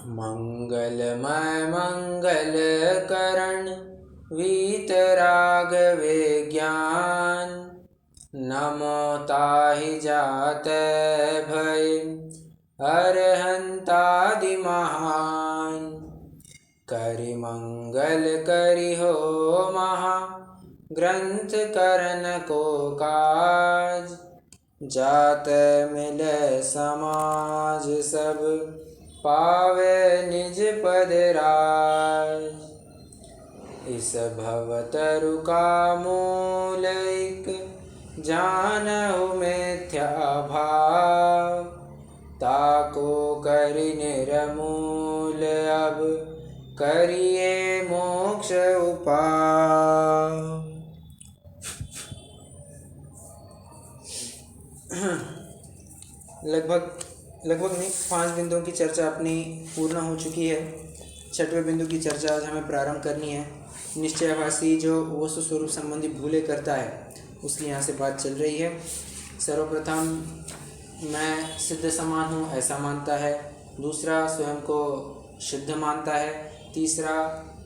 मंगलमय मंगल करण वीतराग विज्ञान। नमो ताहि जाते भय अरहंतादि महान। करि मंगल करि हो महा ग्रंथ करन को काज। जाते मिले समाज सब पावे निज पद राज। इस भवतरु का मूल एक जानहु मिथ्या भाव। ताको करि निर्मूल अब करिए मोक्ष उपाय। लगभग नहीं 5 बिंदुओं की चर्चा अपनी पूर्ण हो चुकी है। 6वें बिंदु की चर्चा आज हमें प्रारंभ करनी है। निश्चयवासी जो वस्तु स्वरूप संबंधी भूले करता है उसकी यहाँ से बात चल रही है। सर्वप्रथम मैं सिद्ध समान हूँ ऐसा मानता है। दूसरा स्वयं को सिद्ध मानता है। तीसरा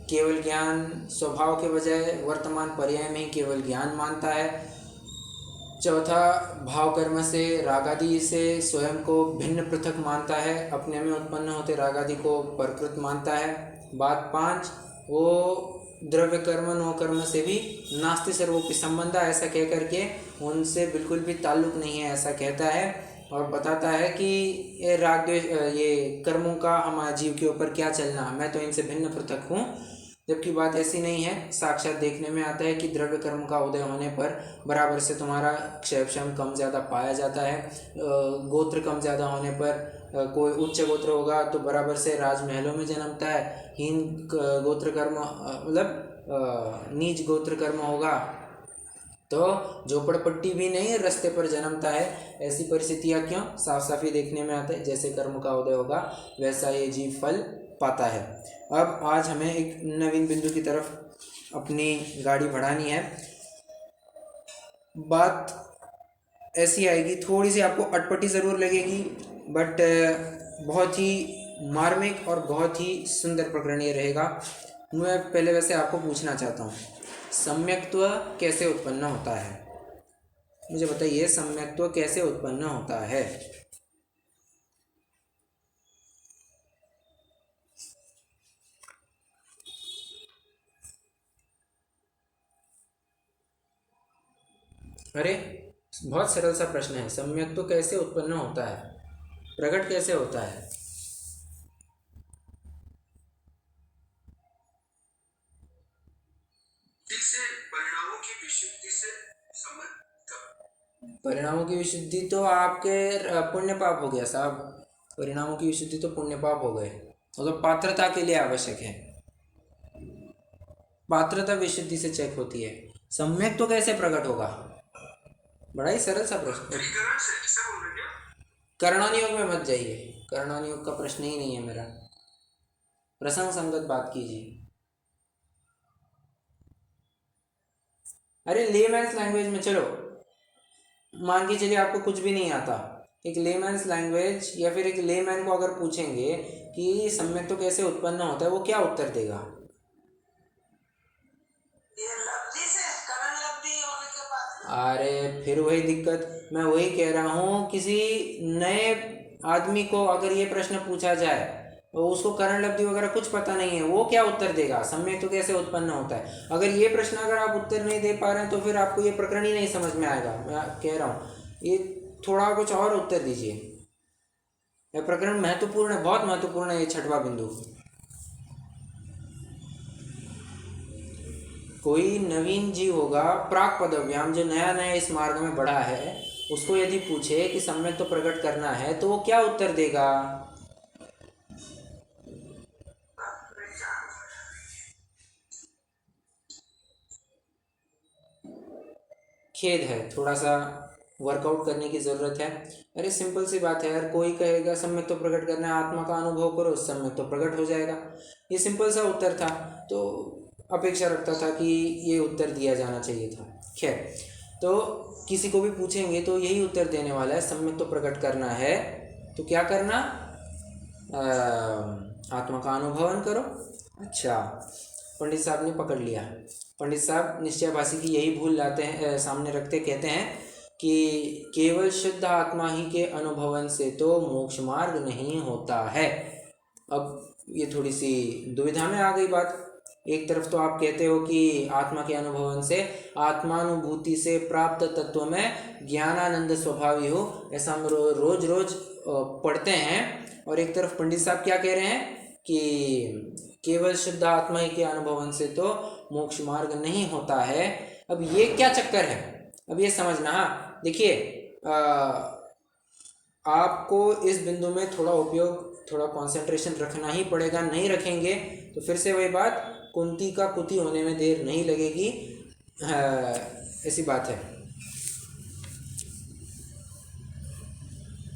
केवल ज्ञान स्वभाव के बजाय वर्तमान पर्याय में ही केवल ज्ञान मानता है। चौथा भाव कर्म से रागादि से स्वयं को भिन्न पृथक मानता है। अपने में उत्पन्न होते रागादि को प्रकृत मानता है। बात 5 वो द्रव्य कर्म नो कर्म से भी नास्ति सर्वोपि संबंध ऐसा कह करके उनसे बिल्कुल भी ताल्लुक नहीं है ऐसा कहता है। और बताता है कि ये राग ये कर्मों का हमारे जीव के ऊपर क्या चलना, मैं तो इनसे भिन्न पृथक हूँ। जबकि बात ऐसी नहीं है। साक्षात देखने में आता है कि द्रव्य कर्म का उदय होने पर बराबर से तुम्हारा क्षयक्षम कम ज़्यादा पाया जाता है। गोत्र कम ज़्यादा होने पर कोई उच्च गोत्र होगा तो बराबर से राजमहलों में जन्मता है। हीन गोत्र कर्म मतलब नीच गोत्र कर्म होगा तो झोपड़पट्टी भी नहीं रास्ते पर जन्मता है। ऐसी परिस्थितियाँ क्यों साफ साफ ही देखने में आता है। जैसे कर्म का उदय होगा वैसा ये जीव फल पाता है। अब आज हमें एक नवीन बिंदु की तरफ अपनी गाड़ी बढ़ानी है। बात ऐसी आएगी, थोड़ी सी आपको अटपटी ज़रूर लगेगी बट बहुत ही मार्मिक और बहुत ही सुंदर प्रकरण ये रहेगा। मैं पहले वैसे आपको पूछना चाहता हूँ, सम्यक्त्व कैसे उत्पन्न होता है? मुझे बताइए सम्यक्त्व कैसे उत्पन्न होता है? अरे बहुत सरल सा प्रश्न है। सम्यक्त्व कैसे उत्पन्न होता है, प्रकट कैसे होता है? परिणामों की विशुद्धि से संबंध। परिणामों की विशुद्धि तो आपके पुण्य पाप हो गया साहब। परिणामों की विशुद्धि तो पुण्य पाप हो गए। वो तो पात्रता के लिए आवश्यक है। पात्रता विशुद्धि से चेक होती है। सम्यक तो कैसे प्रकट होगा? बड़ा ही सरल सा प्रश्न। कर्णानुयोग में मत जाइए, कर्णानुयोग का प्रश्न ही नहीं है मेरा। प्रसंग संगत बात कीजिए। अरे लेमैन्स लैंग्वेज में चलो, मान के चलिए आपको कुछ भी नहीं आता। एक लेमैन्स लैंग्वेज या फिर एक लेमैन को अगर पूछेंगे कि सम्यक तो कैसे उत्पन्न होता है, वो क्या उत्तर देगा? अरे फिर वही दिक्कत, मैं वही कह रहा हूँ। किसी नए आदमी को अगर ये प्रश्न पूछा जाए तो उसको करण लब्धि वगैरह कुछ पता नहीं है, वो क्या उत्तर देगा? सम्यक तो कैसे उत्पन्न होता है? अगर ये प्रश्न अगर आप उत्तर नहीं दे पा रहे हैं तो फिर आपको ये प्रकरण ही नहीं समझ में आएगा। मैं कह रहा हूँ ये थोड़ा कुछ और उत्तर दीजिए। यह प्रकरण महत्वपूर्ण है, बहुत महत्वपूर्ण है ये 6वां बिंदु। कोई नवीन जीव होगा प्राक पदव्याम, जो नया नया इस मार्ग में बढ़ा है, उसको यदि पूछे कि सम्यक तो प्रकट करना है तो वो क्या उत्तर देगा? खेद है, थोड़ा सा वर्कआउट करने की ज़रूरत है। अरे सिंपल सी बात है यार। कोई कहेगा सम्यक तो प्रकट करना है, आत्मा का अनुभव करो, सम्यक तो प्रकट हो जाएगा। ये सिंपल सा उत्तर था, तो अपेक्षा रखता था कि ये उत्तर दिया जाना चाहिए था। खैर, तो किसी को भी पूछेंगे तो यही उत्तर देने वाला है, सम्यक तो प्रकट करना है। तो क्या करना? आत्मा का अनुभवन करो। अच्छा, पंडित साहब ने पकड़ लिया। पंडित साहब निश्चयभाषी की यही भूल लाते हैं, सामने रखते कहते हैं कि केवल शुद्ध आत्मा ही के अनुभवन से तो मोक्ष मार्ग नहीं होता है। अब ये थोड़ी सी दुविधा में आ गई बात। एक तरफ तो आप कहते हो कि आत्मा के अनुभवन से, आत्मानुभूति से प्राप्त तत्व में ज्ञानानंद स्वभावी हो, ऐसा हम रोज रोज पढ़ते हैं। और एक तरफ पंडित साहब क्या कह रहे हैं कि केवल शुद्ध आत्मा ही के अनुभवन से तो मोक्ष मार्ग नहीं होता है। अब ये क्या चक्कर है, अब ये समझना। देखिए, आपको इस बिंदु में थोड़ा कंसंट्रेशन रखना ही पड़ेगा। नहीं रखेंगे तो फिर से वही बात, कुंती का कुति होने में देर नहीं लगेगी। ऐसी बात है।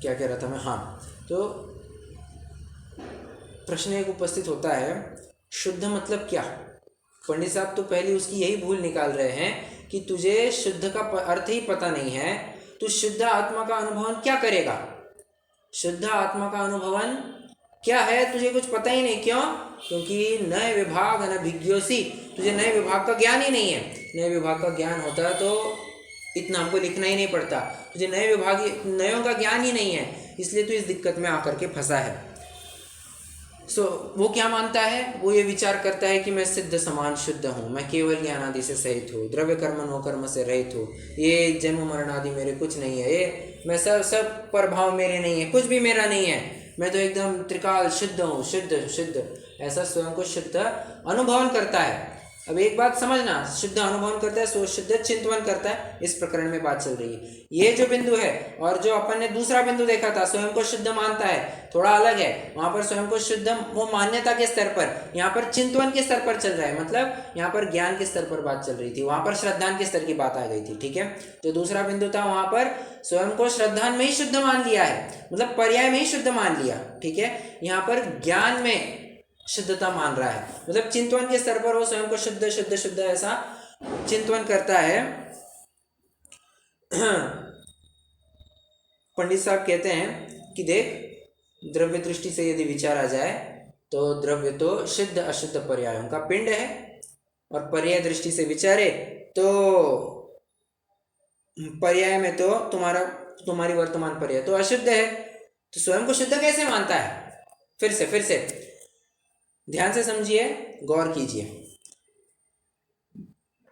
क्या कह रहा था मैं? हाँ, तो प्रश्न एक उपस्थित होता है, शुद्ध मतलब क्या? पंडित साहब तो पहले उसकी यही भूल निकाल रहे हैं कि तुझे शुद्ध का अर्थ ही पता नहीं है, तू शुद्ध आत्मा का अनुभवन क्या करेगा? शुद्ध आत्मा का अनुभवन क्या है तुझे कुछ पता ही नहीं। क्यों? क्योंकि नए विभाग अनभिज्ञोसी, तुझे नए विभाग का ज्ञान ही नहीं है। नए विभाग का ज्ञान होता तो इतना हमको लिखना ही नहीं पड़ता। तुझे नयों का ज्ञान ही नहीं है, इसलिए तू इस दिक्कत में आकर के फंसा है। वो क्या मानता है? वो ये विचार करता है कि मैं सिद्ध समान शुद्ध हूँ, मैं केवल ज्ञान आदि से सहित हूँ, द्रव्य कर्म नो कर्म से रहित हूँ, ये जन्म मरण आदि मेरे कुछ नहीं है, ये मैं सब प्रभाव मेरे नहीं है, कुछ भी मेरा नहीं है, मैं तो एकदम त्रिकाल शुद्ध हूँ, शुद्ध शुद्ध, ऐसा स्वयं को शुद्ध अनुभवन करता है। अब एक बात समझना, शुद्ध अनुभवन करता है, सो शुद्ध चिंतन करता है, इस प्रकरण में बात चल रही है। ये जो बिंदु है और जो अपन ने दूसरा बिंदु देखा था, स्वयं को शुद्ध मानता है, थोड़ा अलग है। वहां पर स्वयं को शुद्ध वो मान्यता के स्तर पर, यहाँ पर चिंतन के स्तर पर चल रहा है, मतलब यहाँ पर ज्ञान के स्तर पर बात चल रही थी, वहां पर श्रद्धान के स्तर की बात आ गई थी। ठीक है, जो दूसरा बिंदु था वहां पर स्वयं को श्रद्धान में ही शुद्ध मान लिया है, मतलब पर्याय में ही शुद्ध मान लिया। ठीक है, यहाँ पर ज्ञान में शुद्धता मान रहा है, मतलब चिंतन के स्तर पर वो स्वयं को शुद्ध शुद्ध शुद्ध ऐसा चिंतन करता है। पंडित साहब कहते हैं कि देख, द्रव्य दृष्टि से यदि विचार आ जाए तो द्रव्य तो शुद्ध अशुद्ध पर्यायों का पिंड है, और पर्याय दृष्टि से विचारे तो पर्याय में तो तुम्हारी वर्तमान पर्याय तो अशुद्ध है, तो स्वयं को शुद्ध कैसे मानता है? फिर से ध्यान से समझिए, गौर कीजिए।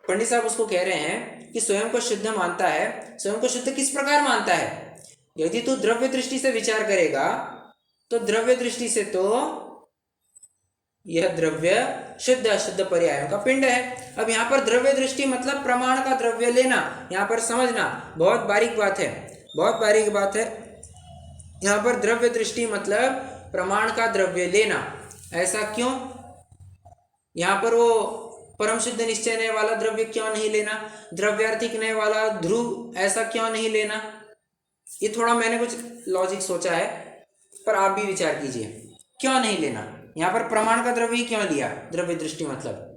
पंडित साहब उसको कह रहे हैं कि स्वयं को शुद्ध मानता है। स्वयं को शुद्ध किस प्रकार मानता है? यदि तू द्रव्य दृष्टि से विचार करेगा तो द्रव्य दृष्टि से तो यह द्रव्य शुद्ध अशुद्ध पर्यायों का पिंड है। अब यहाँ पर द्रव्य दृष्टि मतलब प्रमाण का द्रव्य लेना। यहाँ पर समझना, बहुत बारीक बात है, बहुत बारीक बात है। यहाँ पर द्रव्य दृष्टि मतलब प्रमाण का द्रव्य लेना। ऐसा क्यों? यहाँ पर वो परम शुद्ध निश्चय नय वाला द्रव्य क्यों नहीं लेना? द्रव्यार्थिक नय वाला ध्रुव ऐसा क्यों नहीं लेना? ये थोड़ा मैंने कुछ लॉजिक सोचा है, पर आप भी विचार कीजिए, क्यों नहीं लेना? यहाँ पर प्रमाण का द्रव्य क्यों लिया? द्रव्य दृष्टि मतलब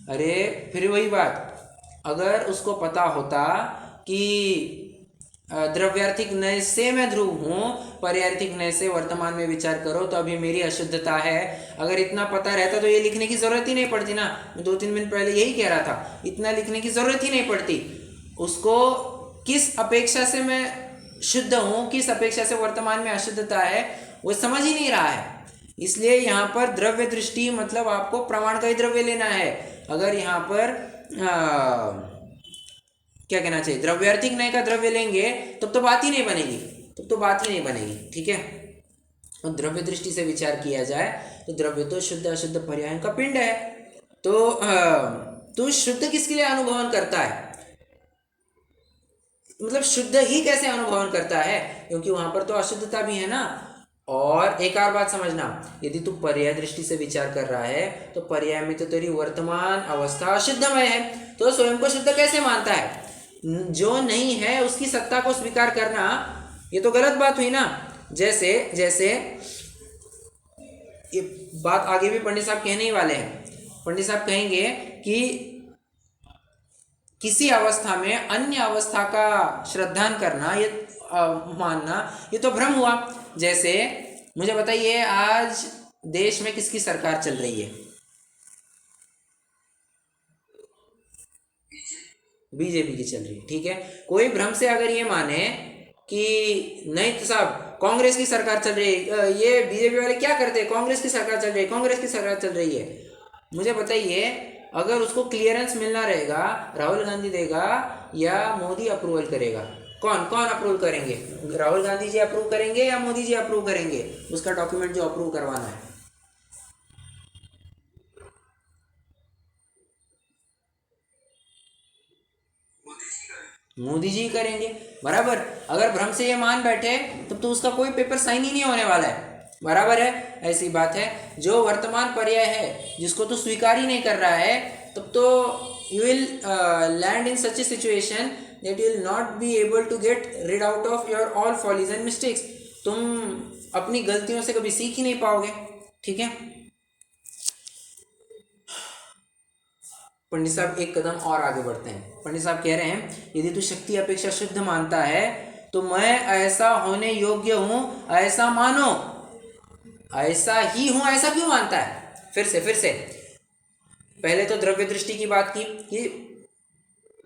अरे फिर वही बात, अगर उसको पता होता कि द्रव्यार्थिक नय से मैं ध्रुव हूँ, पर्यार्थिक नय से वर्तमान में विचार करो तो अभी मेरी अशुद्धता है, अगर इतना पता रहता तो ये लिखने की जरूरत ही नहीं पड़ती ना। मैं 2-3 मिनट पहले यही कह रहा था, इतना लिखने की जरूरत ही नहीं पड़ती। उसको किस अपेक्षा से मैं शुद्ध हूँ, किस अपेक्षा से वर्तमान में अशुद्धता है, वो समझ ही नहीं रहा है। इसलिए यहाँ पर द्रव्य दृष्टि मतलब आपको प्रमाण का ही द्रव्य लेना है। अगर यहाँ पर क्या कहना चाहिए, द्रव्यार्थिक नय का द्रव्य लेंगे तब तो बात ही नहीं बनेगी, ठीक है। और द्रव्य दृष्टि से विचार किया जाए तो द्रव्य तो शुद्ध अशुद्ध पर्यायों का पिंड है। तो शुद्ध किसके लिए अनुभवन करता है, मतलब शुद्ध ही कैसे अनुभवन करता है? क्योंकि वहां पर तो अशुद्धता भी है ना। और एक और बात समझना, यदि तू पर्याय दृष्टि से विचार कर रहा है तो पर्याय में तो तेरी वर्तमान अवस्था अशुद्धमय है, तो स्वयं को शुद्ध कैसे मानता है? जो नहीं है उसकी सत्ता को स्वीकार करना, ये तो गलत बात हुई ना। जैसे ये बात आगे भी पंडित साहब कहने ही वाले हैं। पंडित साहब कहेंगे किसी अवस्था में अन्य अवस्था का श्रद्धान करना, ये मानना, ये तो भ्रम हुआ। जैसे मुझे बताइए, आज देश में किसकी सरकार चल रही है? बीजेपी की चल रही है, ठीक है। कोई भ्रम से अगर ये माने कि नहीं तो साहब कांग्रेस की सरकार चल रही है, ये बीजेपी वाले क्या करते हैं, कांग्रेस की सरकार चल रही है, कांग्रेस की सरकार चल रही है, मुझे बताइए, अगर उसको क्लियरेंस मिलना रहेगा, राहुल गांधी देगा या मोदी अप्रूवल करेगा? कौन कौन अप्रूव करेंगे? राहुल गांधी जी अप्रूव करेंगे या मोदी जी अप्रूव करेंगे उसका डॉक्यूमेंट जो अप्रूव करवाना है? मोदी जी करेंगे, बराबर। अगर भ्रम से ये मान बैठे तब तो उसका कोई पेपर साइन ही नहीं होने वाला है, बराबर है। ऐसी बात है, जो वर्तमान पर्याय है जिसको तो स्वीकार ही नहीं कर रहा है, तब तो you will land in such a situation that you will not be able to get rid out of your all follies and mistakes. तुम अपनी गलतियों से कभी सीख ही नहीं पाओगे, ठीक है। पंडित साहब एक कदम और आगे बढ़ते हैं। पंडित साहब कह रहे हैं, यदि तू शक्ति अपेक्षा शुद्ध मानता है तो मैं ऐसा होने योग्य हूं, ऐसा मानो। ऐसा ही हूं, ऐसा क्यों मानता है? फिर से पहले तो द्रव्य दृष्टि की बात की कि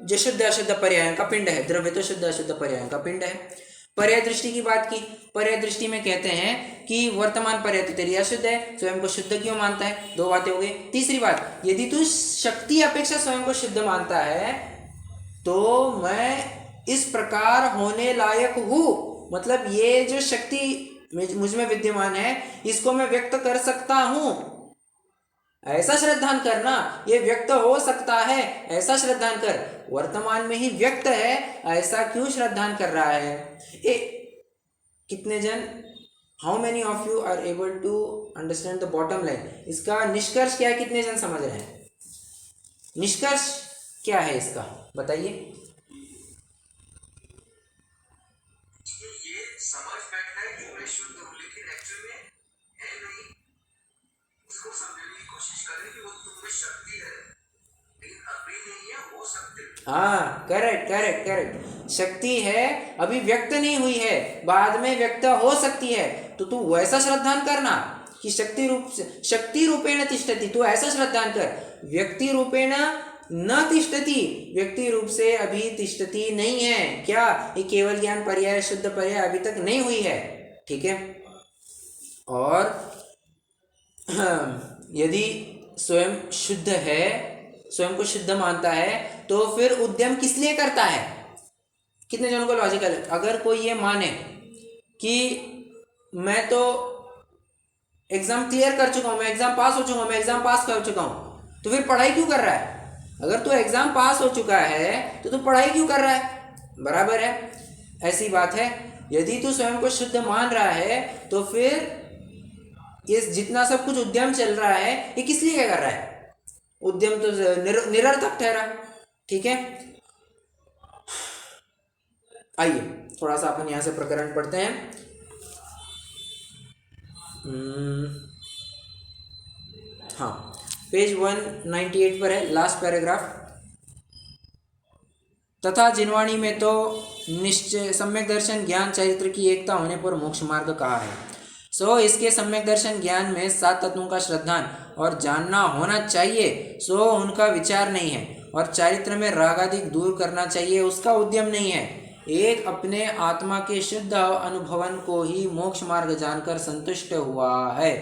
जो शुद्ध अशुद्ध पर्याय का पिंड है, द्रव्य तो शुद्ध अशुद्ध पर्याय का पिंड है। पर्याय दृष्टि की बात की, पर्याय दृष्टि में कहते हैं कि वर्तमान पर्याय तो तेरी अशुद्ध है, स्वयं को शुद्ध क्यों मानता है? दो बातें हो गई। तीसरी बात, यदि तू शक्ति अपेक्षा स्वयं को शुद्ध मानता है तो मैं इस प्रकार होने लायक हूं, मतलब ये जो शक्ति मुझ में विद्यमान है इसको मैं व्यक्त कर सकता हूं, ऐसा श्रद्धान करना। ये व्यक्त हो सकता है, ऐसा श्रद्धान कर। वर्तमान में ही व्यक्त है, ऐसा क्यों श्रद्धान कर रहा है? कितने जन, how many of you are able to understand the bottom line? इसका निष्कर्ष क्या है, कितने जन समझ रहे हैं? निष्कर्ष क्या है इसका, बताइए। ये समझ बैठना है कि मैं शुद्ध हूं, लेकिन एक्चुअल में है नहीं। उसको समझने की कोशिश करें कि वो तुम में शक्ति है, लेकिन अभी नहीं है, हो सकती है। हाँ, करेक्ट। शक्ति है, अभी व्यक्त नहीं हुई है, बाद में व्यक्त हो सकती है। तो तू वैसा श्रद्धान करना कि शक्ति रूपेण तिष्ठति, तू ऐसा श्रद्धान कर। व्यक्ति रूपेण न तिष्ठति, व्यक्ति रूप से अभी तिष्ठति नहीं है। क्या? ये केवल ज्ञान पर्याय, शुद्ध पर्याय अभी तक नहीं हुई है, ठीक है। और यदि स्वयं शुद्ध है, स्वयं को शुद्ध मानता है, तो फिर उद्यम किस लिए करता है? कितने जनों को लॉजिकल है? अगर कोई ये माने कि मैं तो एग्जाम क्लियर कर चुका हूं, मैं एग्जाम पास हो चुका हूं, मैं एग्जाम पास कर चुका हूं, तो फिर पढ़ाई क्यों कर रहा है? अगर तू एग्जाम पास हो चुका है तो तू पढ़ाई क्यों कर रहा है? बराबर है, ऐसी बात है। यदि तू स्वयं को शुद्ध मान रहा है तो फिर ये जितना सब कुछ उद्यम चल रहा है ये किस लिए कर रहा है? उद्यम तो निरर्थक ठहरा, ठीक है। आइए थोड़ा सा अपन यहां से प्रकरण पढ़ते हैं। हाँ, पेज 198 पर है, लास्ट पैराग्राफ। तथा जिनवाणी में तो निश्चय सम्यक दर्शन ज्ञान चरित्र की एकता होने पर मोक्ष मार्ग कहा है। सो इसके सम्यक दर्शन ज्ञान में 7 तत्वों का श्रद्धान और जानना होना चाहिए, सो उनका विचार नहीं है। और चारित्र में रागादिक दूर करना चाहिए, उसका उद्यम नहीं है। एक अपने आत्मा के शुद्ध अनुभवन को ही मोक्ष मार्ग जानकर संतुष्ट हुआ है।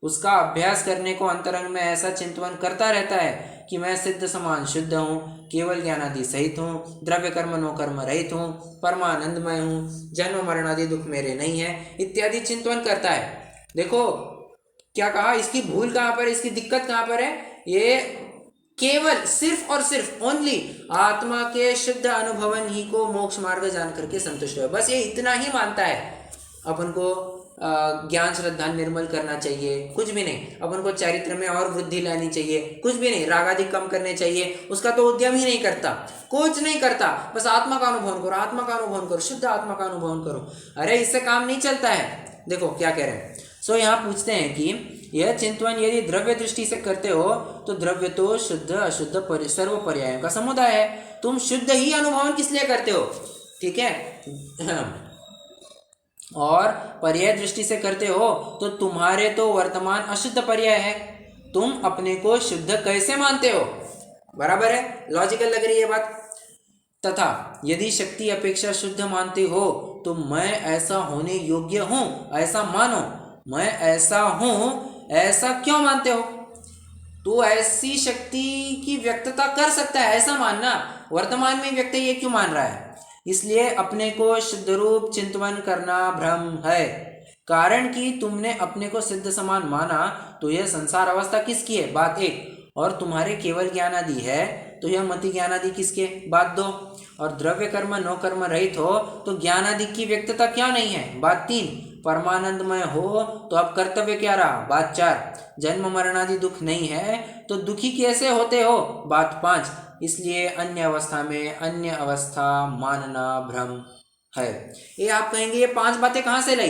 उसका अभ्यास करने को अंतरंग में ऐसा चिंतन करता रहता है कि मैं सिद्ध समान शुद्ध हूँ, केवल ज्ञानादि सहित हूँ, द्रव्य कर्म नो कर्म रहित हूँ, परमानंदमय हूँ, जन्म मरण आदि दुख मेरे नहीं है, इत्यादि चिंतन करता है। देखो क्या कहा, इसकी भूल कहाँ पर है, इसकी दिक्कत कहाँ पर है? ये केवल सिर्फ और सिर्फ ओनली आत्मा के शुद्ध अनुभवन ही को मोक्ष मार्ग जान करके संतुष्ट है, बस ये इतना ही मानता है। अपन को ज्ञान श्रद्धा निर्मल करना चाहिए, कुछ भी नहीं। अपन को चारित्र में और वृद्धि लानी चाहिए, कुछ भी नहीं। रागादि कम करने चाहिए, उसका तो उद्यम ही नहीं करता, कुछ नहीं करता। बस आत्मा का अनुभव करो, आत्मा का अनुभव करो, शुद्ध आत्मा का अनुभव करो। अरे इससे काम नहीं चलता है। देखो क्या कह रहे हैं। सो यहाँ पूछते हैं कि यह चिंतन यदि द्रव्य दृष्टि से करते हो तो द्रव्य तो शुद्ध अशुद्ध सर्व पर्यायों का समुदाय है। तुम शुद्ध ही अनुभव किस लिए करते हो, ठीक है। और पर्याय दृष्टि से करते हो तो तुम्हारे तो वर्तमान अशुद्ध पर्याय है, तुम अपने को शुद्ध कैसे मानते हो? बराबर है, लॉजिकल लग रही है बात। तथा यदि शक्ति अपेक्षा शुद्ध मानते हो तो मैं ऐसा होने योग्य हूं ऐसा मानो, मैं ऐसा हूं ऐसा क्यों मानते हो? तू ऐसी शक्ति की व्यक्तता कर सकता है ऐसा मानना, वर्तमान में व्यक्ति ये क्यों मान रहा है? इसलिए अपने को शुद्ध रूप चिंतन करना भ्रम है, कारण कि तुमने अपने को सिद्ध समान माना तो यह संसार अवस्था किसकी है? बात एक। और तुम्हारे केवल ज्ञान आदि है तो यह मति ज्ञान आदि किसके? बात दो। और द्रव्य कर्म नो कर्म रहित हो तो ज्ञान आदि की व्यक्तता क्या नहीं है? बात तीन। परमानंदमय हो तो अब कर्तव्य क्या रहा? बात चार। जन्म मरण आदि दुख नहीं है तो दुखी कैसे होते हो? बात पांच। इसलिए अन्य अवस्था में अन्य अवस्था मानना भ्रम है। ये आप कहेंगे ये पांच बातें कहाँ से लाई?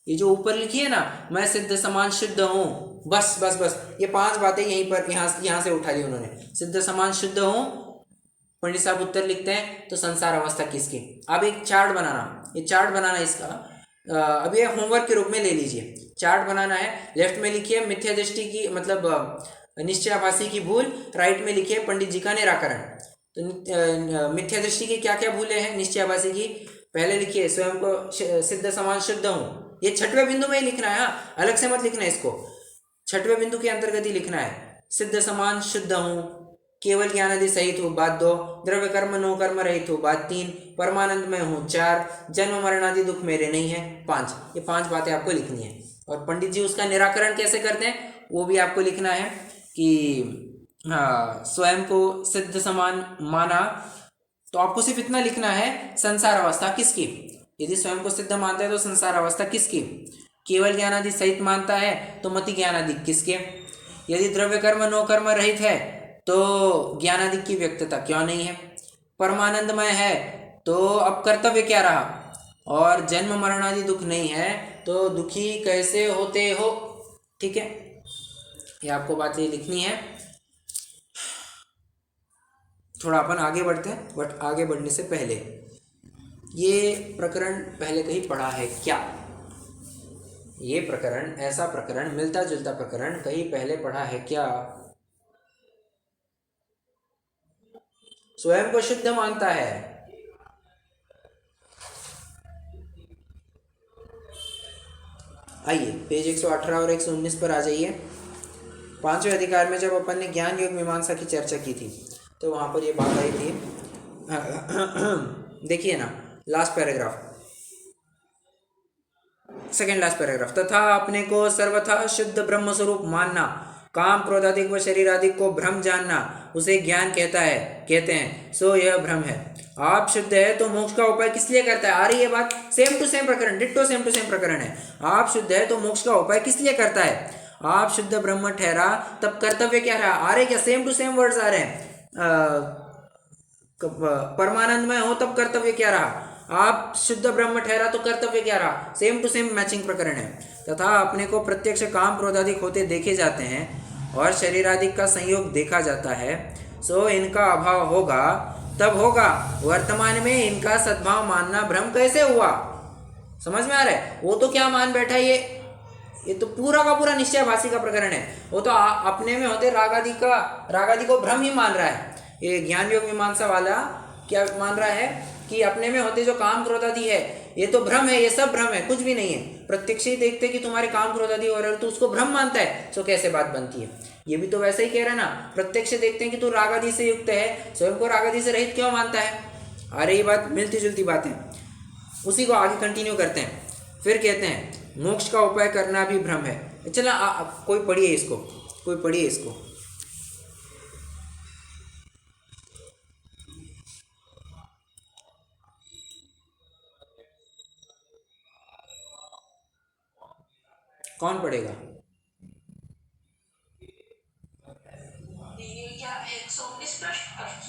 ये जो ऊपर लिखी है ना, मैं सिद्ध समान शुद्ध हूँ, बस बस बस ये पांच बातें यहीं पर यहाँ से उठा ली उन्होंने। सिद्ध समान शुद्ध हूँ, पंडित साहब उत्तर लिखते हैं तो संसार अवस्था किसकी? अब एक चार्ट बनाना, ये चार्ट बनाना इसका अब ये होमवर्क के रूप में ले लीजिए। चार्ट बनाना है, लेफ्ट में लिखिए मिथ्या दृष्टि की मतलब निश्चयाभासी की भूल, राइट में लिखिए पंडित जी का निराकरण। तो मिथ्या दृष्टि की क्या क्या भूलें हैं निश्चयाभासी की? पहले लिखिए स्वयं को सिद्ध समान शुद्ध हूँ, ये छठवें बिंदु में ही लिखना है, अलग से मत लिखना है इसको, छठवें बिंदु के अंतर्गत ही लिखना है। सिद्ध समान शुद्ध हूँ, केवल ज्ञान आदि सहित हूँ, बात दो। द्रव्य कर्म नो कर्म रहित हूँ, बात तीन। परमानंद में हूँ, चार। जन्म मरण आदि दुख मेरे नहीं है, पांच। ये पांच बातें आपको लिखनी है। और पंडित जी उसका निराकरण कैसे करते हैं वो भी आपको लिखना है कि स्वयं को सिद्ध समान माना तो आपको सिर्फ इतना लिखना है, संसार अवस्था किसकी? यदि स्वयं को सिद्ध मानता है तो संसार अवस्था किसकी? केवल ज्ञान आदि सहित मानता है तो मति ज्ञान आदि किसके? यदि द्रव्य कर्म नो कर्म रहित है तो ज्ञान आदि की व्यक्तता क्यों नहीं है? परमानंदमय है तो अब कर्तव्य क्या रहा? और जन्म मरण आदि दुख नहीं है तो दुखी कैसे होते हो? ठीक है, ये आपको बात ये लिखनी है। थोड़ा अपन आगे बढ़ते हैं, बट आगे बढ़ने से पहले ये प्रकरण पहले कहीं पढ़ा है क्या? ये प्रकरण, ऐसा प्रकरण, मिलता जुलता प्रकरण कहीं पहले पढ़ा है क्या? स्वयं को शुद्ध मानता है, आइए पेज 118 और 119 पर आ जाइए। पांचवें अधिकार में जब अपन ने ज्ञान योग मीमांसा की चर्चा की थी तो वहां पर ये बात आई थी। देखिए ना, last paragraph, second last paragraph. तथा अपने को सर्वथा शुद्ध ब्रह्म स्वरूप मानना, काम क्रोधादिक व शरीरादिक को भ्रम जानना, उसे ज्ञान कहते हैं, सो यह भ्रम है। आप शुद्ध है तो मोक्ष का उपाय किस लिए करता है? आ रही है बात, सेम टू सेम प्रकरण, डिट्टो सेम टू सेम प्रकरण है। आप शुद्ध है तो मोक्ष का उपाय किस लिए करता है? आप शुद्ध ब्रह्म ठहरा तब कर्तव्य क्या रहा? आ रहे क्या? सेम टू सेम वर्ड्स आ रहे हैं। परमानंद में हो तब कर्तव्य क्या रहा? आप शुद्ध ब्रह्म ठहरा तो कर्तव्य क्या रहा? सेम टू सेम मैचिंग प्रकरण है। तथा अपने को प्रत्यक्ष काम क्रोधादिक होते देखे जाते हैं और शरीरादिक का संयोग देखा जाता है, सो इनका अभाव होगा तब होगा। वर्तमान में इनका सद्भाव मानना भ्रम कैसे हुआ? समझ में आ रहा है? वो तो क्या मान बैठा, ये तो पूरा का पूरा निश्चयभासी का प्रकरण है। वो तो अपने में होते रागादि को भ्रम ही मान रहा है। ये ज्ञान योग मीमांसा वाला क्या मान रहा है कि अपने में होते जो काम क्रोधादि है ये तो भ्रम है, ये सब भ्रम है, कुछ भी नहीं है। प्रत्यक्ष ही देखते कि तुम्हारे काम क्रोधादि हो रहे हो तो उसको भ्रम मानता है, सो कैसे बात बनती है? ये भी तो वैसे ही कह रहा है ना, प्रत्यक्ष देखते हैं कि तू रागादि से युक्त है, स्वयं को रागादि से रहित क्यों मानता है? अरे ये बात मिलती जुलती बात है। उसी को आगे कंटिन्यू करते हैं। फिर कहते हैं मोक्ष का उपाय करना भी भ्रम है। चला कोई पढ़िए इसको, कोई पढ़िए इसको। कौन पढ़ेगा?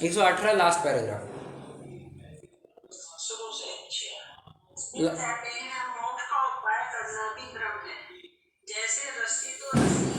118 लास्ट पैराग्राफ। मोक्ष का उपाय करना भी भ्रम है। जैसे रस्सी तो रस्सी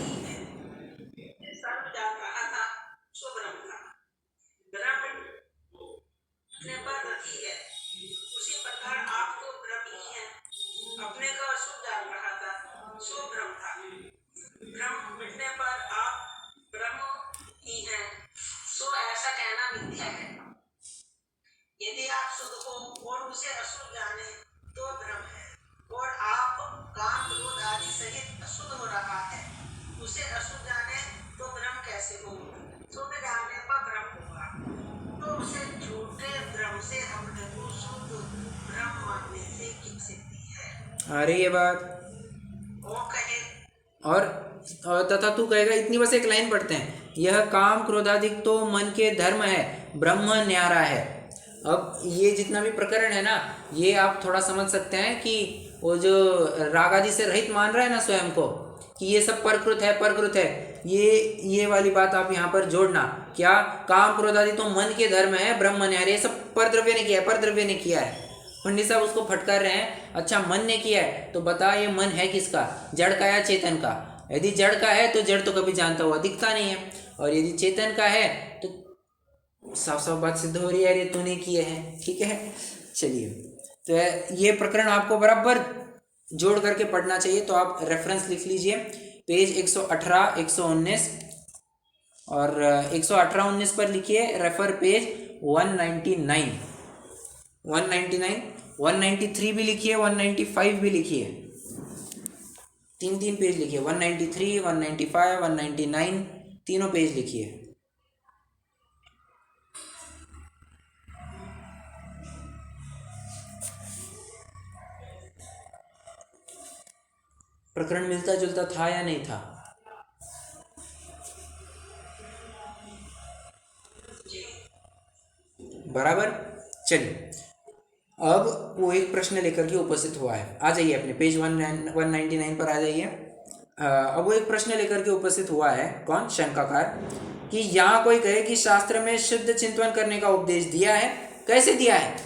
यदि आप शुद्ध हो और उसे अशुद्ध जाने तो भ्रम है, और आप काम क्रोध आदि सहित अशुद्ध हो रहा है, उसे अशुद्ध जाने तो भ्रम कैसे हो? शुद्ध जानने पर भ्रम होगा, तो उसे झूठे भ्रम से अपने को शुद्ध भ्रम मानने से की सिद्धि है। आ रही है बात? वो कहे और तथा तू कहेगा, इतनी बस एक लाइन पढ़ते हैं, यह काम क्रोधादिक तो मन के धर्म है, ब्रह्म न्यारा है। अब ये जितना भी प्रकरण है ना, ये आप थोड़ा समझ सकते हैं कि वो जो राग आदि से रहित मान रहा है ना स्वयं को, कि ये सब परकृत है, परकृत है, ये वाली बात आप यहाँ पर जोड़ना। क्या? काम क्रोध आदि तो मन के धर्म है, ब्रह्म न्यारा, ये सब परद्रव्य ने किया है, परद्रव्य ने किया है। पंडित साहब उसको फटकार रहे हैं, अच्छा मन ने किया है तो बता ये मन है किसका, जड़ का या चेतन का? यदि जड़ का है तो जड़ तो कभी जानता हुआ दिखता नहीं है, और यदि चेतन का है तो साफ साफ बात सिद्ध हो रही है, ये तूने किए हैं। ठीक है, चलिए, तो ये प्रकरण आपको बराबर जोड़ करके पढ़ना चाहिए, तो आप रेफरेंस लिख लीजिए, पेज 118, 119 और 118-19 पर लिखिए, रेफर पेज 199, 193 भी लिखिए, 195 भी लिखिए, 3 पेज लिखिए, 193, 195, 199, तीनों पेज लिखिए। प्रकरण मिलता जुलता था या नहीं था? बराबर। चलिए, अब वो एक प्रश्न लेकर के उपस्थित हुआ है, आ जाइए अपने पेज 199 पर आ जाइए। अब वो एक प्रश्न लेकर के उपस्थित हुआ है, कौन? शंकाकार, कि यहाँ कोई कहे कि शास्त्र में शुद्ध चिंतन करने का उपदेश दिया है। कैसे दिया है?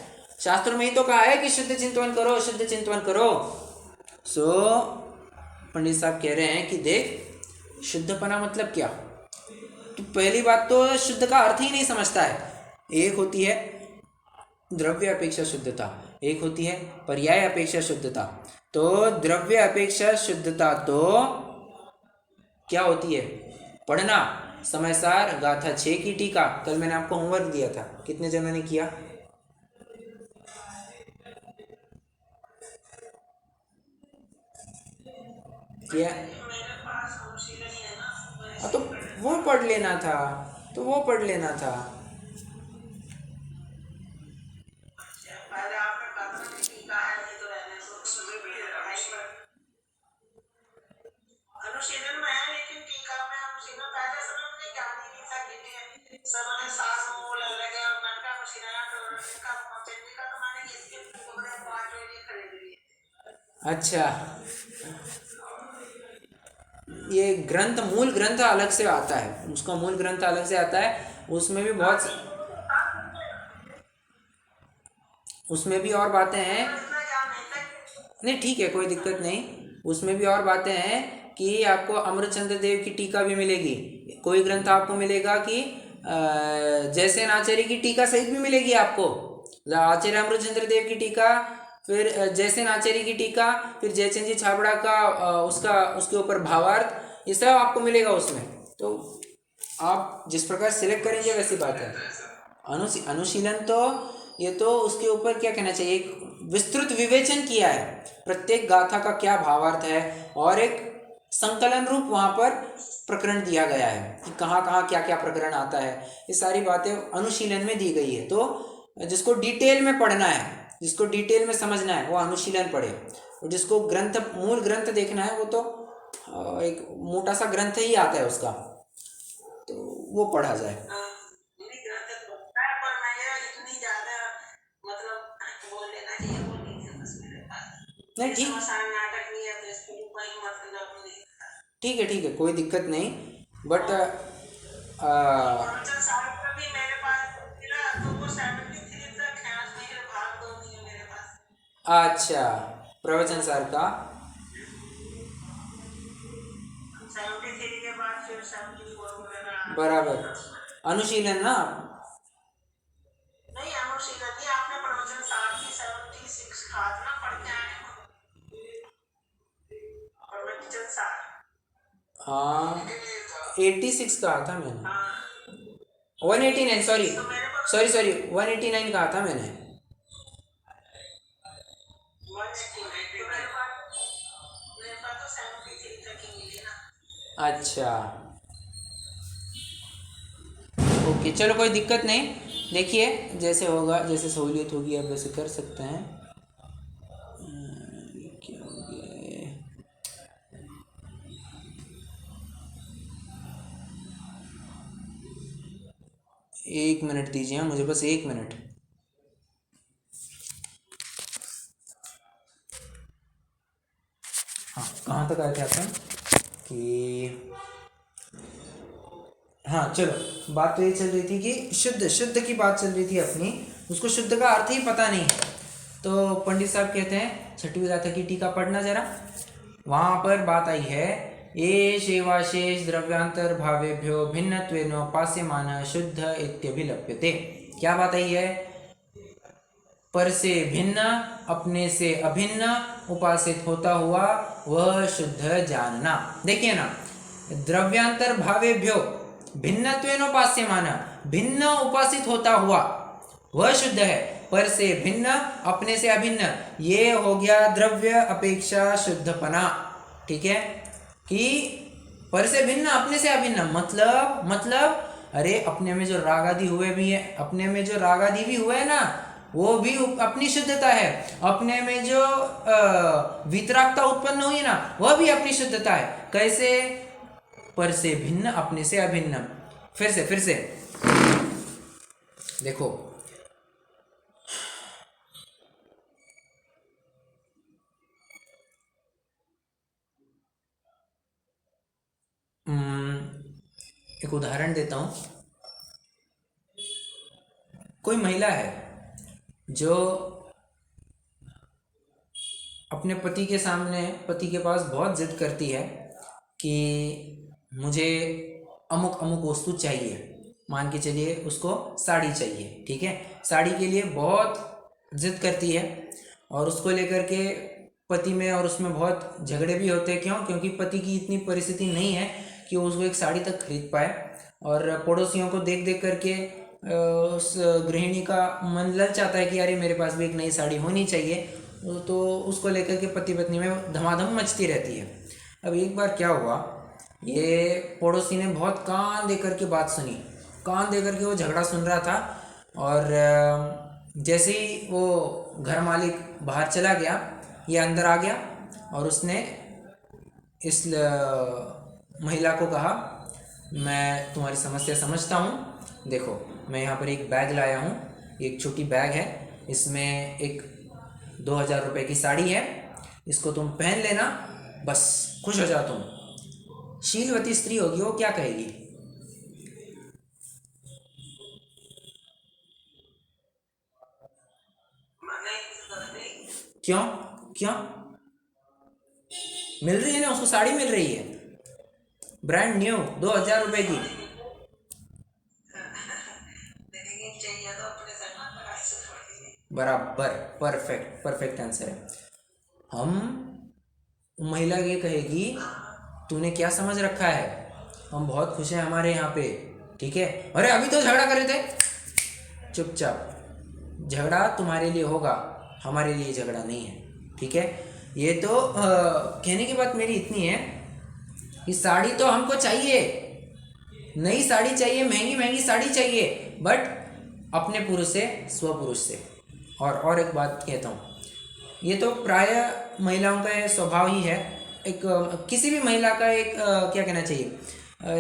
शास्त्र में ही तो कहा है कि शुद्ध चिंतन करो, शुद्ध चिंतन करो। सो पंडित साहब कह रहे हैं कि देख, शुद्धपना मतलब क्या? तो पहली बात तो शुद्ध का अर्थ ही नहीं समझता है। एक होती है द्रव्य अपेक्षा शुद्धता, एक होती है पर्याय अपेक्षा शुद्धता। तो द्रव्य अपेक्षा शुद्धता तो क्या होती है? पढ़ना, समयसार गाथा 6 की टीका, कल मैंने आपको होमवर्क दिया था, कितने जनों ने किया? किया? हाँ, तो वो पढ़ लेना था, तो वो पढ़ लेना था। अनुशीलन में है, लेकिन टीका में अनुशीलन पहले समय में ज्ञान ही नहीं था कि समय सास मूल अलग है और मन का अनुशीलन तो टीका पहुंचने का तो माने इसके पूरे 5 वेरी खरीद लिए। अच्छा, ये ग्रंथ, मूल ग्रंथ अलग से आता है, उसका मूल ग्रंथ अलग से आता है, उसमें भी बहुत, उसमें भी और बातें हैं। नहीं ठीक है, कोई दिक्कत नहीं, उसमें भी और बातें हैं कि आपको अमृतचंद्र देव की टीका भी मिलेगी, कोई ग्रंथ आपको मिलेगा कि जयसेन आचार्य की टीका सहित भी मिलेगी आपको, आचार्य अमृतचंद्र देव की टीका, फिर जयसेन आचार्य की टीका, फिर जयचंद जी छाबड़ा का उसका उसके ऊपर भावार्थ, ये सब आपको मिलेगा उसमें। तो आप जिस प्रकार सिलेक्ट करेंगे वैसी बात है। अनुशीलन तो ये तो उसके ऊपर क्या कहना चाहिए, एक विस्तृत विवेचन किया है, प्रत्येक गाथा का क्या भावार्थ है, और एक संकलन रूप वहाँ पर प्रकरण दिया गया है कि कहाँ कहाँ क्या क्या प्रकरण आता है, ये सारी बातें अनुशीलन में दी गई है। तो जिसको डिटेल में पढ़ना है, जिसको डिटेल में समझना है, वो अनुशीलन पढ़े, और जिसको ग्रंथ, मूल ग्रंथ देखना है, वो तो एक मोटा सा ग्रंथ ही आता है उसका, तो वो पढ़ा जाए। नहीं ठीक है, कोई दिक्कत नहीं, बट अच्छा, प्रवचन सार का बराबर, अनुशीलन ना, नहीं अनुशीलन नहीं, आपने प्रवचन सार की 76 खात ना पढ़ के आए प्रवचन सार। हाँ 86 कहा था मैंने, 189, सॉरी सॉरी सॉरी 189 कहा था मैंने। 189 तो मेरे पास तो 73 तक ही मिली ना। अच्छा ओके, चलो कोई दिक्कत नहीं, देखिए जैसे होगा, जैसे सहूलियत होगी आप वैसे कर सकते हैं। क्या हो गया है? एक मिनट दीजिए, हाँ मुझे बस एक मिनट। हाँ कहाँ तक आए थे अपन कि, हाँ चलो बात तो ये चल रही थी कि शुद्ध शुद्ध की बात चल रही थी अपनी, उसको शुद्ध का अर्थ ही पता नहीं है। तो पंडित साहब कहते हैं छठवीं गाथा की टीका पढ़ना जरा, वहाँ पर बात आई है ये शेवाशेष द्रव्यांतर भावेभ्यो भिन्नत्वेनोपास्यमान शुद्ध इत्यभिलप्यते। क्या बात आई है? पर से भिन्न, अपने से अभिन्न उपासित होता हुआ वह शुद्ध जानना। देखिए ना, द्रव्यांतर भावेभ्यो भिन्नत्वेनोपास्यमान, भिन्न उपासित होता हुआ वह शुद्ध है। पर से भिन्न, अपने से अभिन्न, ये हो गया द्रव्य अपेक्षा शुद्धपना। ठीक है कि पर से भिन्न अपने से अभिन्न मतलब अरे अपने में जो राग आदि हुए भी है, अपने में जो राग आदि भी हुए ना, वो भी अपनी शुद्धता है। अपने में जो वितरागता उत्पन्न हुई ना, वह भी अपनी शुद्धता है। कैसे? पर से भिन्न, अपने से अभिन्न। फिर से देखो, एक उदाहरण देता हूं। कोई महिला है जो अपने पति के सामने, पति के पास बहुत जिद करती है कि मुझे अमुक अमुक वस्तु चाहिए। मान के चलिए उसको साड़ी चाहिए, ठीक है, साड़ी के लिए बहुत जिद करती है और उसको लेकर के पति में और उसमें बहुत झगड़े भी होते हैं। क्यों? क्योंकि पति की इतनी परिस्थिति नहीं है कि वो उसको एक साड़ी तक खरीद पाए, और पड़ोसियों को देख देख करके उस गृहिणी का मन ललचाता है कि अरे मेरे पास भी एक नई साड़ी होनी चाहिए। तो उसको लेकर के पति पत्नी में धमाधम मचती रहती है। अब एक बार क्या हुआ, ये पड़ोसी ने बहुत कान दे करके बात सुनी, कान दे करके वो झगड़ा सुन रहा था। और जैसे ही वो घर मालिक बाहर चला गया, ये अंदर आ गया और उसने इस महिला को कहा, मैं तुम्हारी समस्या समझता हूँ, देखो मैं यहाँ पर एक बैग लाया हूँ, एक छोटी बैग है, इसमें एक 2000 रुपये की साड़ी है, इसको तुम पहन लेना, बस खुश हो जाओ तुम। शीलवती स्त्री होगी वो क्या कहेगी? क्यों? क्यों? मिल रही है ना उसको, साड़ी मिल रही है ब्रांड न्यू 2000 रुपये की। बराबर, परफेक्ट आंसर है। हम महिला ये कहेगी तूने क्या समझ रखा है, हम बहुत खुश हैं हमारे यहाँ पे, ठीक है, अरे अभी तो झगड़ा कर रहे थे, चुपचाप। झगड़ा तुम्हारे लिए होगा, हमारे लिए झगड़ा नहीं है, ठीक है। ये तो कहने की बात मेरी इतनी है कि साड़ी तो हमको चाहिए, नई साड़ी चाहिए, महंगी महंगी साड़ी चाहिए, बट अपने पुरुष से, स्वपुरुष से। और एक बात कहता हूँ, ये तो प्राय महिलाओं का स्वभाव ही है, एक किसी भी महिला का एक क्या कहना चाहिए,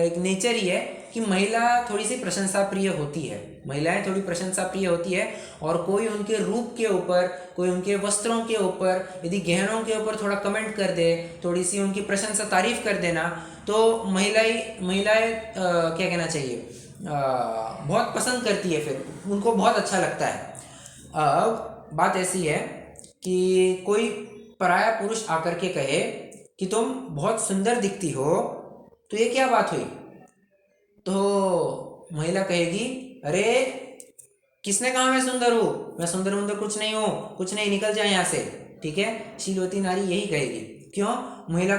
एक नेचर ही है कि महिला थोड़ी सी प्रशंसा प्रिय होती है, महिलाएं थोड़ी प्रशंसा प्रिय होती है। और कोई उनके रूप के ऊपर, कोई उनके वस्त्रों के ऊपर, यदि गहनों के ऊपर थोड़ा कमेंट कर दे, थोड़ी सी उनकी प्रशंसा तारीफ कर देना, तो महिलाएं क्या कहना चाहिए, बहुत पसंद करती है, फिर उनको बहुत अच्छा लगता है। अब बात ऐसी है कि कोई पराया पुरुष आकर के कहे कि तुम बहुत सुंदर दिखती हो, तो ये क्या बात हुई? तो महिला कहेगी, अरे किसने कहा मैं सुंदर हूँ, मैं सुंदर वुंदर कुछ नहीं हूँ, कुछ नहीं, निकल जाए यहाँ से, ठीक है। शीलवती नारी यही कहेगी। क्यों? महिला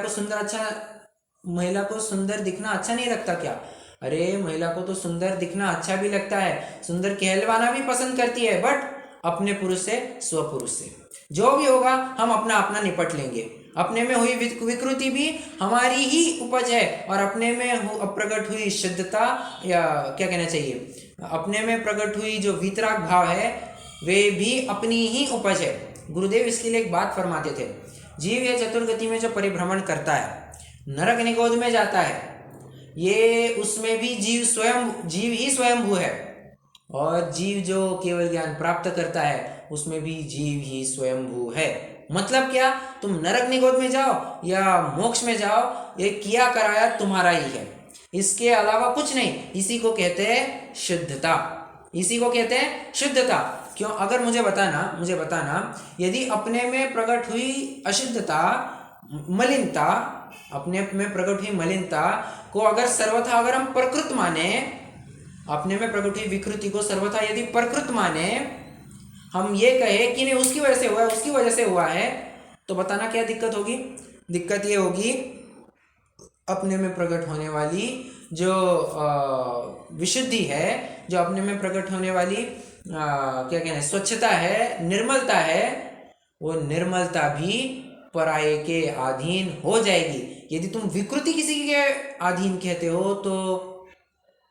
को सुंदर दिखना अच्छा नहीं लगता क्या? अरे महिला को तो सुंदर दिखना अच्छा भी लगता है, सुंदर कहलवाना भी पसंद करती है, बट अपने पुरुष से, स्वपुरुष से। जो भी होगा हम अपना अपना निपट लेंगे। अपने में हुई विकृति भी हमारी ही उपज है, और अपने में प्रकट हुई शुद्धता, या क्या कहना चाहिए, अपने में प्रकट हुई जो वीतराग भाव है वे भी अपनी ही उपज है। गुरुदेव इसके लिए एक बात फरमाते थे, जीव ये चतुर्गति में जो परिभ्रमण करता है, नरक निगोद में जाता है, ये उसमें भी जीव ही स्वयंभू है, और जीव जो केवल ज्ञान प्राप्त करता है उसमें भी जीव ही स्वयंभू है। मतलब क्या, तुम नरक निगोद में जाओ या मोक्ष में जाओ, ये किया कराया तुम्हारा ही है, इसके अलावा कुछ नहीं। इसी को कहते हैं शुद्धता, इसी को कहते हैं शुद्धता। क्यों? अगर मुझे बताना यदि अपने में प्रकट हुई अशुद्धता, मलिनता, अपने में प्रकट हुई मलिनता को अगर सर्वथा अगर हम प्रकृत माने, अपने में प्रकट हुई विकृति को सर्वथा यदि प्रकृत माने, हम ये कहे कि नहीं उसकी वजह से हुआ है, उसकी वजह से हुआ है, तो बताना क्या दिक्कत होगी? दिक्कत ये होगी, अपने में प्रकट होने वाली जो विशुद्धि है, जो अपने में प्रकट होने वाली क्या कहना है, स्वच्छता है, निर्मलता है, वो निर्मलता भी पराये के अधीन हो जाएगी। यदि तुम विकृति किसी के अधीन कहते हो तो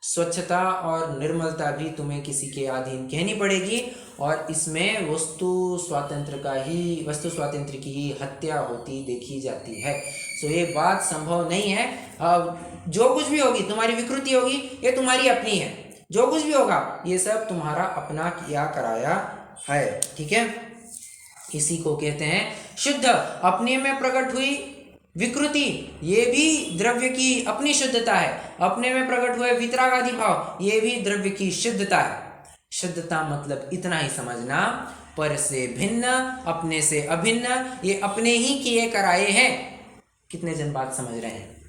स्वच्छता और निर्मलता भी तुम्हें किसी के अधीन कहनी पड़ेगी, और इसमें वस्तु स्वातंत्र की ही हत्या होती देखी जाती है। तो ये बात संभव नहीं है। जो कुछ भी होगी, तुम्हारी विकृति होगी, ये तुम्हारी अपनी है, जो कुछ भी होगा ये सब तुम्हारा अपना किया कराया है। ठीक है, इसी को कहते हैं शुद्ध। अपने में प्रकट हुई विकृति, ये भी द्रव्य की अपनी शुद्धता है। अपने में प्रकट हुए वितराग आदि भाव, ये भी द्रव्य की शुद्धता है। शुद्धता मतलब इतना ही समझना, पर से भिन्न, अपने से अभिन्न, ये अपने ही किए कराए हैं। कितने जन बात समझ रहे हैं?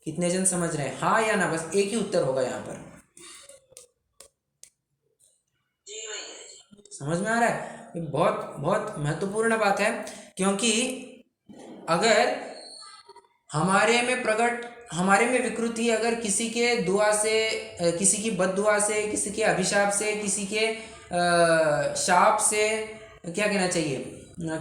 कितने जन समझ रहे हैं? हाँ या ना? बस एक ही उत्तर होगा यहाँ पर। समझ में आ रहा है? ये बहुत बहुत महत्वपूर्ण बात है, क्योंकि अगर हमारे में विकृति अगर किसी के दुआ से, किसी की बद्दुआ से, किसी के अभिशाप से, किसी के शाप से, क्या कहना चाहिए,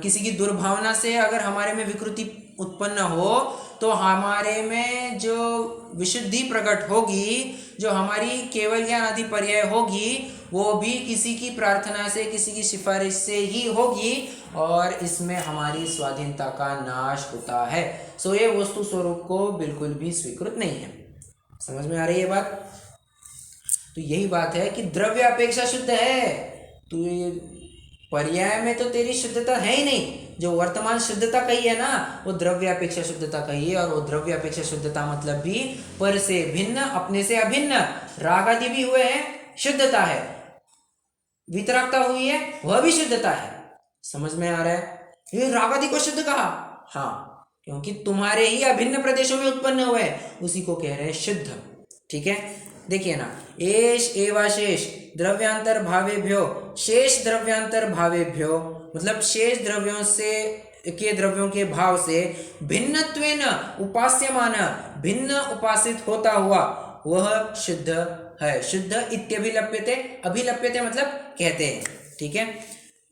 किसी की दुर्भावना से अगर हमारे में विकृति उत्पन्न हो, तो हमारे में जो विशुद्धि प्रकट होगी, जो हमारी केवल ज्ञान आदि पर्याय होगी, वो भी किसी की प्रार्थना से, किसी की सिफारिश से ही होगी, और इसमें हमारी स्वाधीनता का नाश होता है। सो ये वस्तु स्वरूप को बिल्कुल भी स्वीकृत नहीं है। समझ में आ रही है बात? तो यही बात है कि द्रव्य अपेक्षा शुद्ध है। तो ये पर्याय में तो तेरी शुद्धता है ही नहीं। जो वर्तमान शुद्धता कही है ना, वो द्रव्य अपेक्षा शुद्धता कही है, और वो द्रव्य अपेक्षा शुद्धता मतलब भी पर से भिन्न, अपने से अभिन्न। राग आदि भी हुए हैं, शुद्धता है। वितरागता हुई है, वह भी शुद्धता है। समझ में आ रहा है? ये राग आदि को शुद्ध कहा, हाँ, क्योंकि तुम्हारे ही अभिन्न प्रदेशों में उत्पन्न हुए हैं, उसी को कह रहे हैं शुद्ध। ठीक है, देखिए ना, एष एवाशेष द्रव्यांतर भावेभ्यो शेष द्रव्यांतर भावेभ्यो, मतलब शेष द्रव्यों से के द्रव्यों के भाव से भिन्नत्वेन उपास्यमान, भिन्न उपासित होता हुआ वह शुद्ध है। शुद्ध इत्यभिलप्यते, अभिलप्यते मतलब कहते हैं। ठीक है,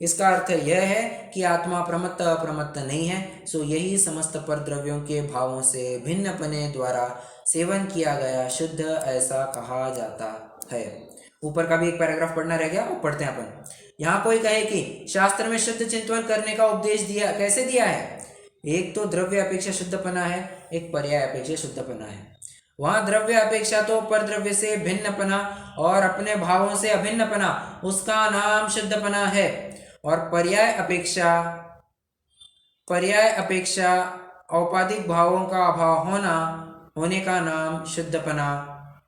इसका अर्थ यह है कि आत्मा प्रमत्त अप्रमत्त नहीं है। सो यही समस्त पर द्रव्यों के भावों से भिन्नपने द्वारा सेवन किया गया शुद्ध ऐसा कहा जाता है। ऊपर का भी एक पैराग्राफ पढ़ना रह गया, वो पढ़ते हैं अपन। यहाँ कोई कहे कि शास्त्र में शुद्ध चिंतन करने का उपदेश दिया, कैसे दिया है? एक तो द्रव्य अपेक्षा शुद्धपना है, एक पर्याय अपेक्षा शुद्धपना है। वहाँ द्रव्य अपेक्षा तो पर द्रव्य से भिन्नपना और अपने भावों से अभिन्नपना, उसका नाम शुद्धपना है। और पर्याय अपेक्षा औपाधिक भावों का अभाव होने का नाम शुद्धपना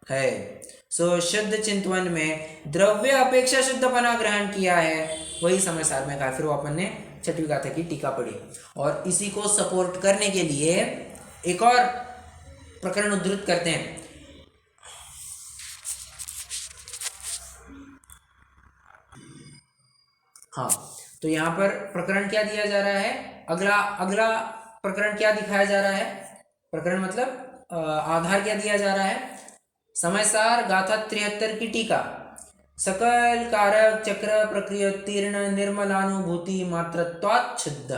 है। सो शुद्ध चिंतवन में द्रव्य अपेक्षा शुद्धपना ग्रहण किया है, वही समय सार में कहा। फिर वो अपन ने छठवीं गाथा की टीका पढ़ी, और इसी को सपोर्ट करने के लिए एक और प्रकरण उद्धृत करते हैं। हाँ, तो यहाँ पर प्रकरण क्या दिया जा रहा है? अगला प्रकरण क्या दिखाया जा रहा है? प्रकरण मतलब आधार क्या दिया जा रहा है? समयसार गाथा 73 की टीका। सकल कारक चक्र प्रक्रियोत्तीर्ण निर्मलानुभूति मात्रत्वात् शुद्ध।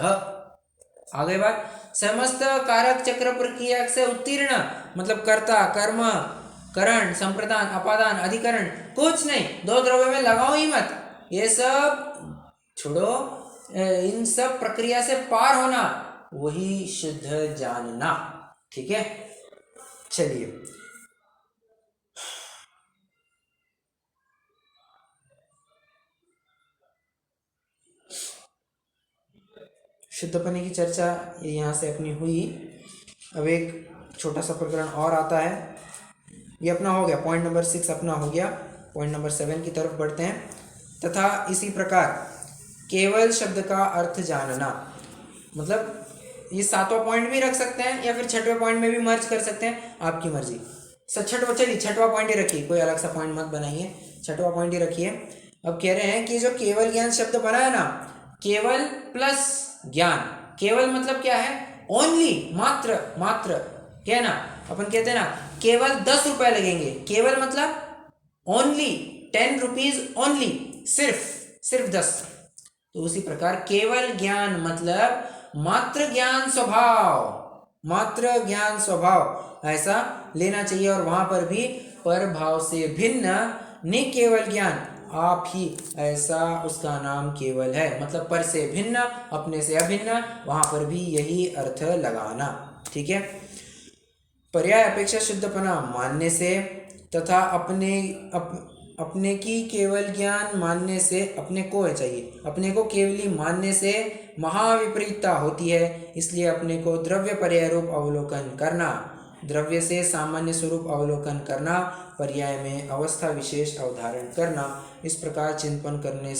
आगे बात, समस्त कारक चक्र प्रक्रिया से उत्तीर्ण मतलब कर्ता, कर्म, करण, संप्रदान, अपादान, अधिकरण, कुछ नहीं, दो द्रव्य में लगाओ ही मत, ये सब छोड़ो, इन सब प्रक्रिया से पार होना वही शुद्ध जानना। ठीक है, चलिए शुद्धपने की चर्चा ये यहाँ से अपनी हुई। अब एक छोटा सा प्रकरण और आता है, ये अपना हो गया, पॉइंट नंबर 6 अपना हो गया। पॉइंट नंबर 7 की तरफ बढ़ते हैं। तथा इसी प्रकार केवल शब्द का अर्थ जानना, मतलब ये 7वां पॉइंट भी रख सकते हैं या फिर 6वें पॉइंट में भी मर्ज कर सकते हैं, आपकी मर्जी। चलिए 6वां पॉइंट ही रखिए, कोई अलग सा पॉइंट मत बनाइए, 6वां पॉइंट ही रखिए। अब कह रहे हैं कि जो केवल ज्ञान शब्द बना है ना, केवल प्लस ज्ञान, केवल मतलब क्या है, ओनली, मात्र, मात्र, क्या है ना, अपन कहते हैं ना केवल 10 रुपए लगेंगे, केवल मतलब ओनली 10 रुपीज, ओनली, सिर्फ 10। तो उसी प्रकार केवल ज्ञान मतलब मात्र ज्ञान स्वभाव, मात्र ज्ञान स्वभाव ऐसा लेना चाहिए। और वहां पर भी पर भाव से भिन्न नि केवल ज्ञान, आप ही ऐसा उसका नाम केवल है, मतलब पर से भिन्न, अपने से अभिन्न, वहां पर भी यही अर्थ लगाना। ठीक है, पर्याय अपेक्षा शुद्धपना मानने से तथा अपने की केवल ज्ञान मानने से, अपने को है चाहिए, अपने को केवली मानने से महाविपरीतता होती है। इसलिए अपने को द्रव्य पर्याय रूप अवलोकन करना, द्रव्य से सामान्य स्वरूप अवलोकन करना, पर्याय में अवस्था विशेष अवधारण करना, इस प्रकार चिंतन करने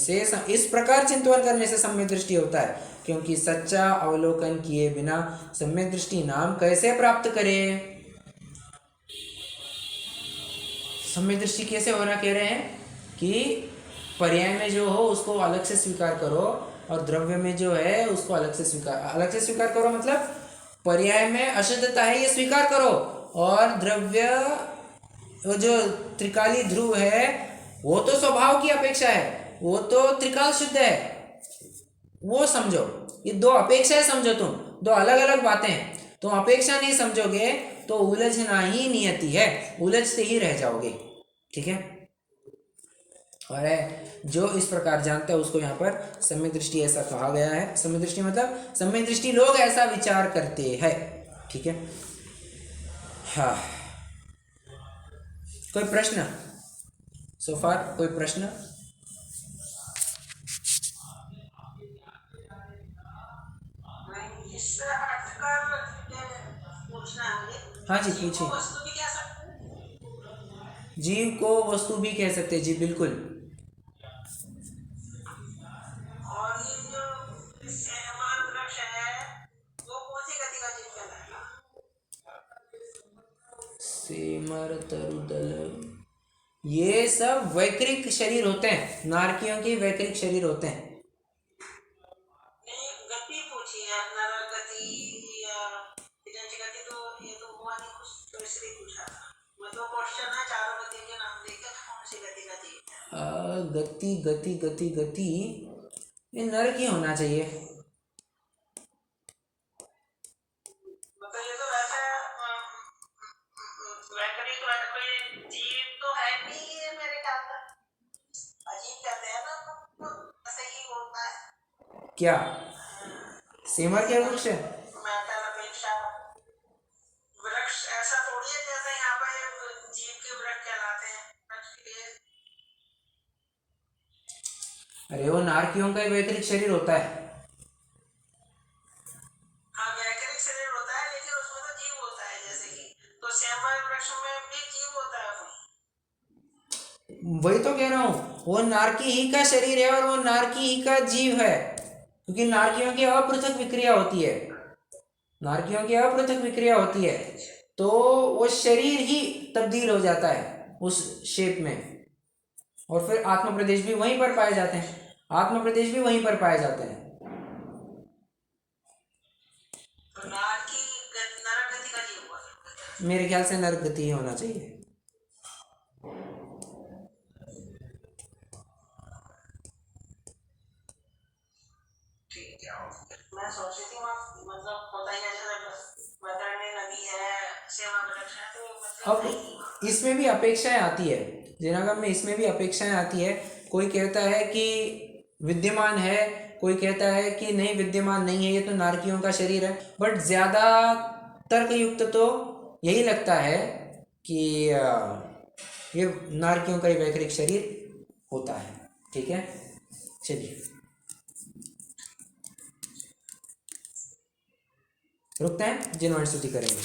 से सम्यक दृष्टि होता है। क्योंकि सच्चा अवलोकन किए बिना सम्यक दृष्टि नाम कैसे प्राप्त करें। सम्यक दृष्टि कैसे होना कह रहे हैं कि पर्याय में जो हो उसको अलग से स्वीकार करो और द्रव्य में जो है उसको अलग से स्वीकार करो, मतलब पर्याय में अशुद्धता है ये स्वीकार करो, और द्रव्य वो जो त्रिकाली ध्रुव है वो तो स्वभाव की अपेक्षा है, वो तो त्रिकाल शुद्ध है, वो समझो। ये दो अपेक्षाएं समझो, तुम दो अलग अलग बातें हैं। तुम अपेक्षा नहीं समझोगे तो उलझना ही नियति है, उलझते ही रह जाओगे। ठीक है, और जो इस प्रकार जानता है उसको यहाँ पर सम्यक दृष्टि ऐसा कहा गया है। सम्यक दृष्टि मतलब सम्यक दृष्टि लोग ऐसा विचार करते हैं। ठीक है, हाँ, कोई प्रश्न सो फार, कोई प्रश्न? हाँ जी, पूछिए। जीव को वस्तु भी कह सकते हैं जी, बिल्कुल। और ये जो सेमान वृक्ष है वो कौन सी गति का जीव कहलाएगा? सेमर तरुदल, ये सब वैकृक शरीर होते हैं, नारकियों के वैकृक शरीर होते हैं। नहीं, गति पूछी है, नर गति या गति, तो ये तो हुआ नहीं, कुछ तो इसलिए पूछा था। मतलब क्वेश्चन है, चारों गति के नाम देके कौन सी गति का जीव है? गति गति गति गति ये नर की होना चाहिए। मतलब ये तो वैसे वैकल्पिक कोई जीव तो है नहीं ये मेरे ख्याल में, अजीब कहते हैं ना, तो ऐसे ही होता है क्या सेमर के वृक्ष? मेटल अपेक्षा वृक्ष ऐसा थोड़ी है जैसे यहाँ पे जीव के वृक्ष कहलाते हैं वृक्ष के। अरे वो नारकियों का वैकृक शरीर होता है। हाँ, वैकल्पिक शरीर होता है, लेकिन उसमें तो जीव होता है, जैसे कि तो सेमर वृक्ष में भी जीव होता है कोई। वही तो कह रहा हूँ, वो नारकी ही का शरीर है और वो नारकी ही का जीव है, क्योंकि नारकियों की अपृथक विक्रिया होती है, नारकियों की अपृथक विक्रिया होती है, तो वो शरीर ही तब्दील हो जाता है उस शेप में, और फिर आत्म प्रदेश भी वहीं पर पाए जाते हैं, आत्म प्रदेश भी वहीं पर पाए जाते हैं। तो नर गति का जीव हुआ, मेरे ख्याल से नर गति ही होना चाहिए। मैं सोच रही थी वहाँ मतलब होता ही ऐसा वतरणी नदी है, सेवा वृक्ष है, तो मतलब है ही वहाँ। अब इसमें भी अपेक्षाएं आती है, जैनागम में इसमें भी अपेक्षाएं आती है। कोई कहता है कि विद्यमान है, कोई कहता है कि नहीं विद्यमान नहीं है, ये तो नारकियों का शरीर है। बट ज़्यादा तर्कयुक्त तो यही लगता है कि ये नारकियों का ही वैकृत शरीर होता है। ठीक है, चलिए रुकते हैं, जिनवाणी स्तुति करेंगे।